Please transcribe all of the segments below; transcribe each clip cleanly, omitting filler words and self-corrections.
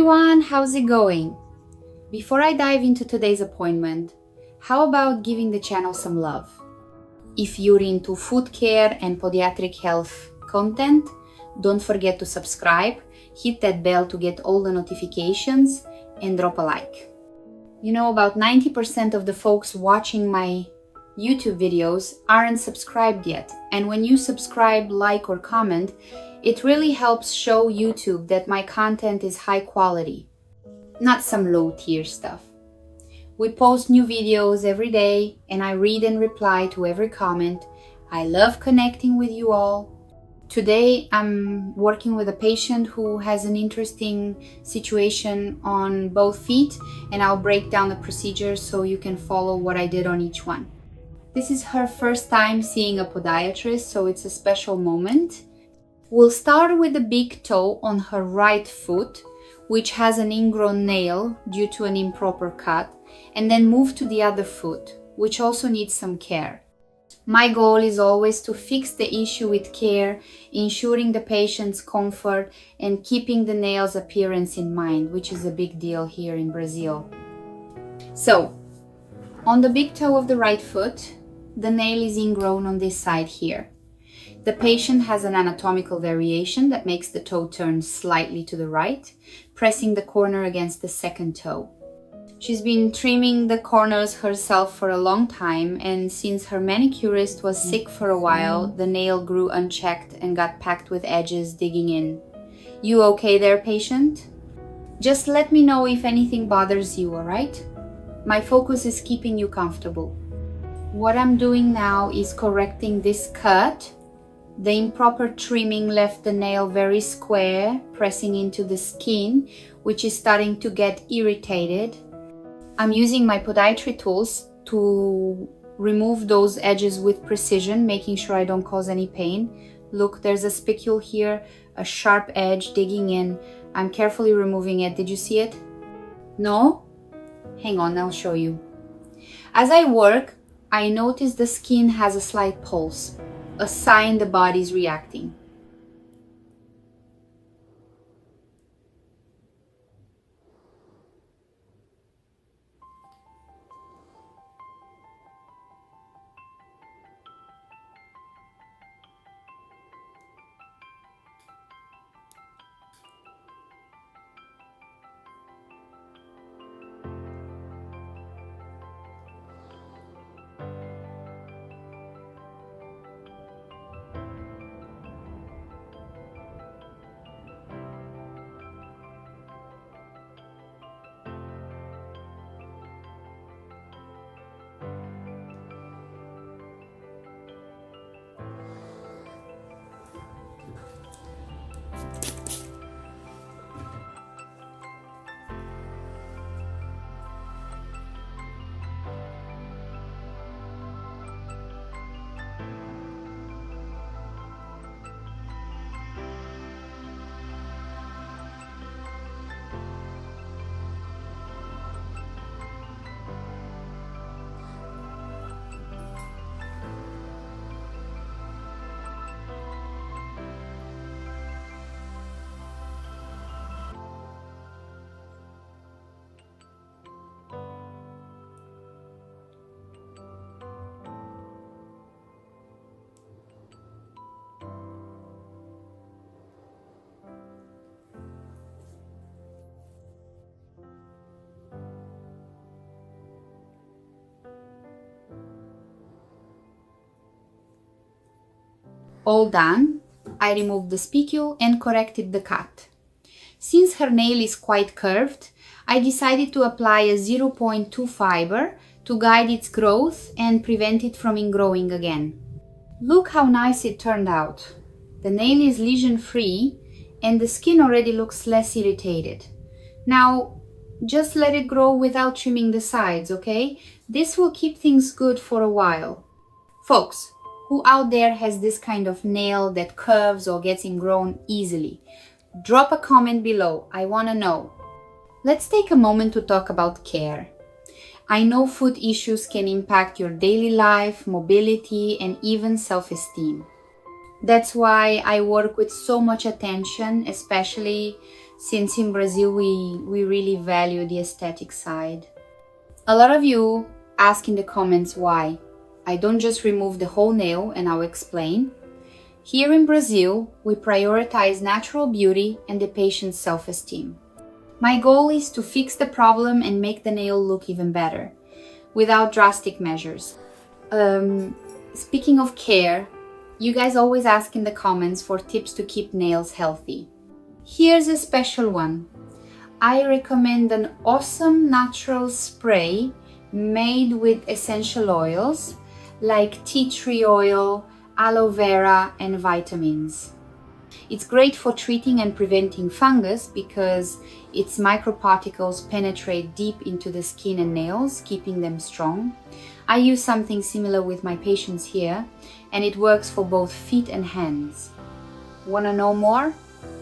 everyone, how's it going? Before I dive into today's appointment, how about giving the channel some love? If you're into foot care and podiatric health content, don't forget to subscribe, hit that bell to get all the notifications, and drop a like. You know, about 90% of the folks watching my YouTube videos aren't subscribed yet, and when you subscribe, like, or comment, it really helps show YouTube that my content is high quality, not some low tier stuff. We post new videos every day and I read and reply to every comment. I love connecting with you all. Today I'm working with a patient who has an interesting situation on both feet, and I'll break down the procedure so you can follow what I did on each one. This is her first time seeing a podiatrist, so it's a special moment. We'll start with the big toe on her right foot, which has an ingrown nail due to an improper cut, and then move to the other foot, which also needs some care. My goal is always to fix the issue with care, ensuring the patient's comfort and keeping the nail's appearance in mind, which is a big deal here in Brazil. So, on the big toe of the right foot, the nail is ingrown on this side here. The patient has an anatomical variation that makes the toe turn slightly to the right, pressing the corner against the second toe. She's been trimming the corners herself for a long time, and since her manicurist was sick for a while, the nail grew unchecked and got packed with edges digging in. You okay there, patient? Just let me know if anything bothers you, alright? My focus is keeping you comfortable. What I'm doing now is correcting this cut. The improper trimming left the nail very square, pressing into the skin, which is starting to get irritated. I'm using my podiatry tools to remove those edges with precision, making sure I don't cause any pain. Look, there's a spicule here, a sharp edge digging in. I'm carefully removing it. Did you see it? No? Hang on, I'll show you. As I work, I notice the skin has a slight pulse, a sign the body is reacting. All done, I removed the spicule and corrected the cut. Since her nail is quite curved, I decided to apply a 0.2 fiber to guide its growth and prevent it from ingrowing again. Look how nice it turned out. The nail is lesion-free and the skin already looks less irritated. Now, just let it grow without trimming the sides, okay? This will keep things good for a while. Folks, who out there has this kind of nail that curves or gets ingrown easily? Drop a comment below, I want to know. Let's take a moment to talk about care. I know foot issues can impact your daily life, mobility, and even self-esteem. That's why I work with so much attention, especially since in Brazil we really value the aesthetic side. A lot of you ask in the comments why I don't just remove the whole nail, and I'll explain. Here in Brazil, we prioritize natural beauty and the patient's self-esteem. My goal is to fix the problem and make the nail look even better, without drastic measures. Speaking of care, you guys always ask in the comments for tips to keep nails healthy. Here's a special one. I recommend an awesome natural spray made with essential oils like tea tree oil, aloe vera, and vitamins. It's great for treating and preventing fungus because its microparticles penetrate deep into the skin and nails, keeping them strong. I use something similar with my patients here, and it works for both feet and hands. Wanna know more?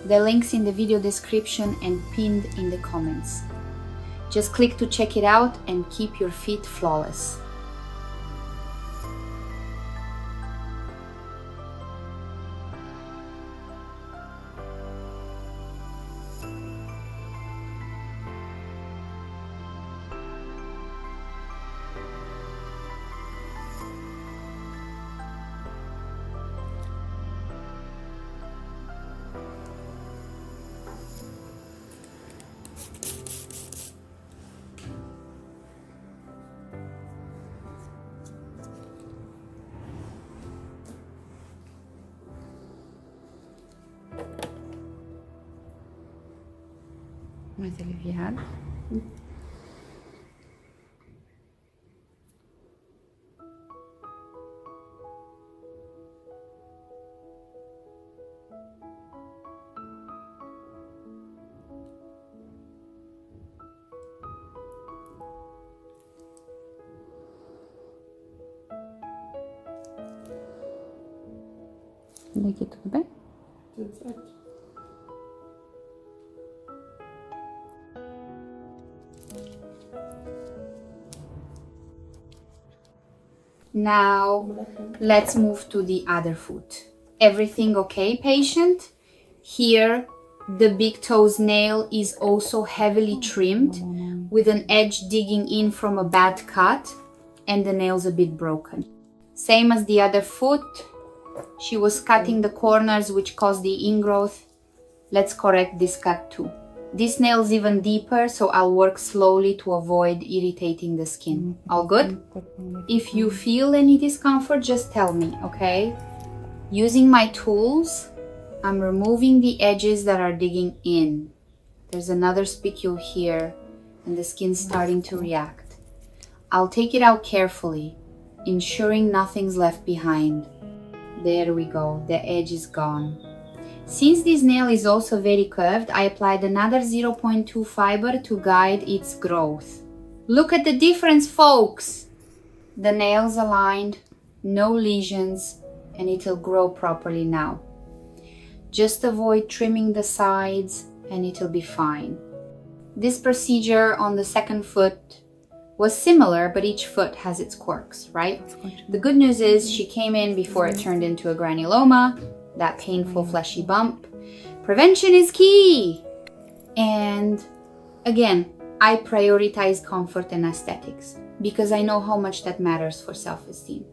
The link's in the video description and pinned in the comments. Just click to check it out and keep your feet flawless. Mais aliviado. Daqui tudo bem? Tudo certo. Now, let's move to the other foot. Everything okay, patient? Here, the big toe's nail is also heavily trimmed with an edge digging in from a bad cut and the nail's a bit broken. Same as the other foot, she was cutting the corners which caused the ingrowth. Let's correct this cut too. This nail's even deeper, so I'll work slowly to avoid irritating the skin. All good? If you feel any discomfort, just tell me, okay? Using my tools, I'm removing the edges that are digging in. There's another spicule here, and the skin's starting to react. I'll take it out carefully, ensuring nothing's left behind. There we go, the edge is gone. Since this nail is also very curved, I applied another 0.2 fiber to guide its growth. Look at the difference, folks! The nail's aligned, no lesions, and it'll grow properly now. Just avoid trimming the sides and it'll be fine. This procedure on the second foot was similar, but each foot has its quirks, right? The good news is she came in before it turned into a granuloma, that painful fleshy bump. Prevention is key! And again, I prioritize comfort and aesthetics because I know how much that matters for self-esteem.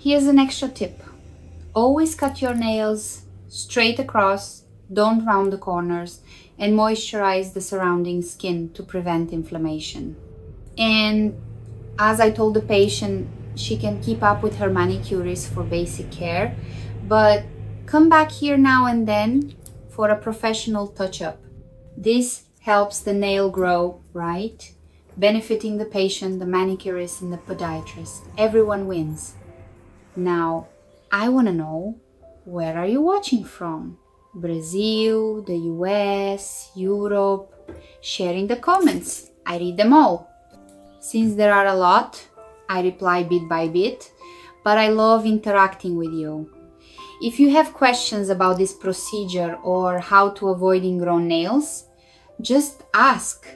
Here's an extra tip. Always cut your nails straight across, don't round the corners, and moisturize the surrounding skin to prevent inflammation. And as I told the patient, she can keep up with her manicurist for basic care, but come back here now and then for a professional touch-up. This helps the nail grow right, benefiting the patient, the manicurist, and the podiatrist. Everyone wins. Now, I want to know, where are you watching from? Brazil, the US, Europe? Share in the comments. I read them all. Since there are a lot, I reply bit by bit, but I love interacting with you. If you have questions about this procedure or how to avoid ingrown nails, just ask.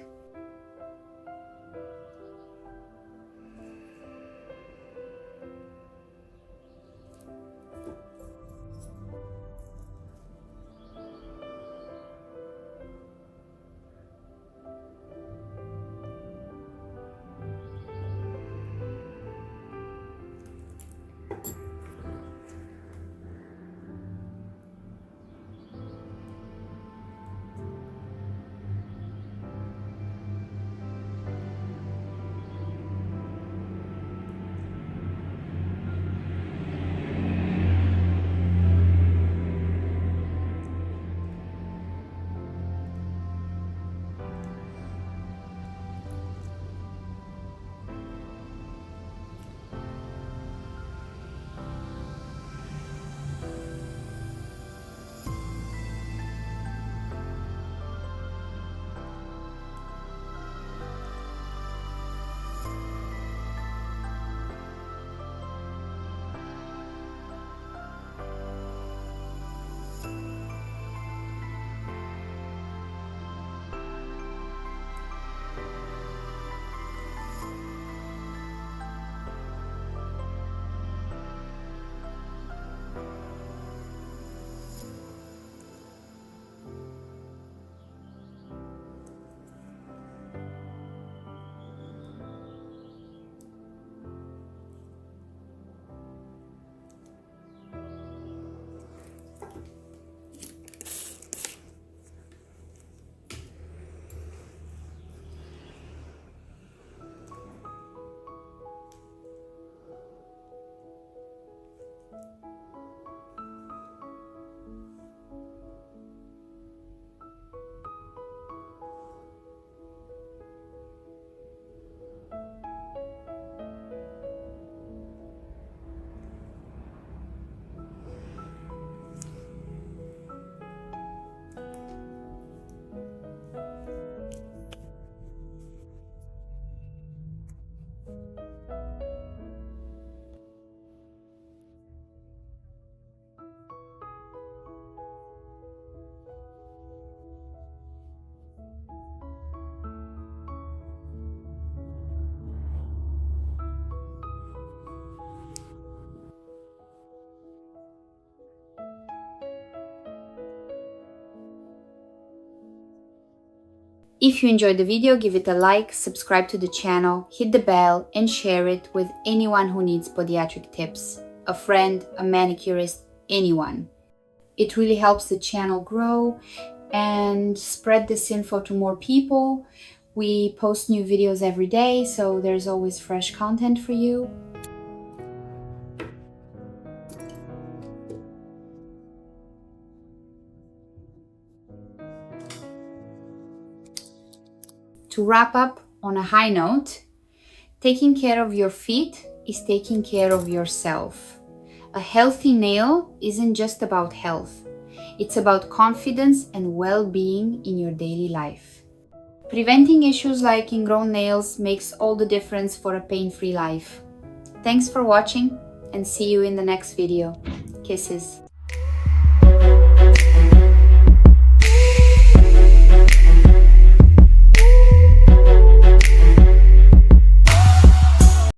If you enjoyed the video, give it a like, subscribe to the channel, hit the bell, and share it with anyone who needs podiatric tips. A friend, a manicurist, anyone. It really helps the channel grow and spread this info to more people. We post new videos every day, so there's always fresh content for you. To wrap up on a high note, taking care of your feet is taking care of yourself. A healthy nail isn't just about health. It's about confidence and well-being in your daily life. Preventing issues like ingrown nails makes all the difference for a pain-free life. Thanks for watching and see you in the next video. Kisses.